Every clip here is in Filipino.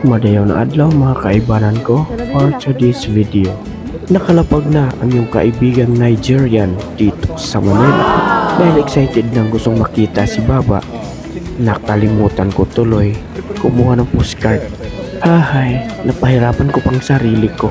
Madayaw na adlaw mga kaibanan ko for today's video. Nakalapag na ang iyong kaibigang Nigerian dito sa Manila. Dahil excited nang gustong makita si Baba, nakalimutan ko tuloy kumuha ng postcard. Ahay, napahirapan ko pang sarili ko.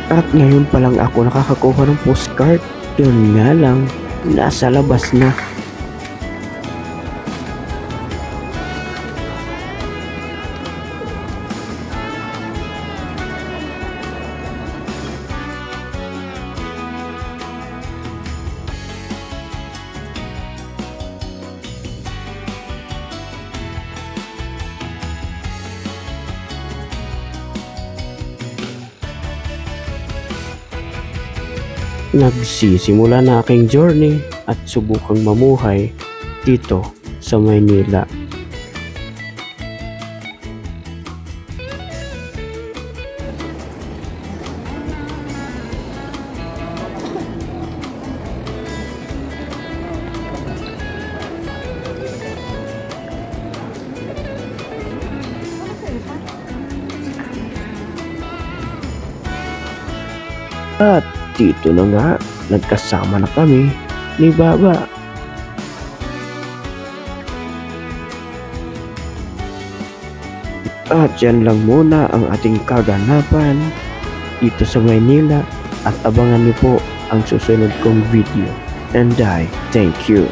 At ngayon pa lang ako nakakakuha ng postcard. Yun nga lang, nasa labas na. Nagsisimula na aking journey at subukang mamuhay dito sa Maynila. At dito na nga, nagkasama na kami ni Baba. At yan lang muna ang ating kaganapan dito sa Maynila at abangan niyo po ang susunod kong video. And I thank you.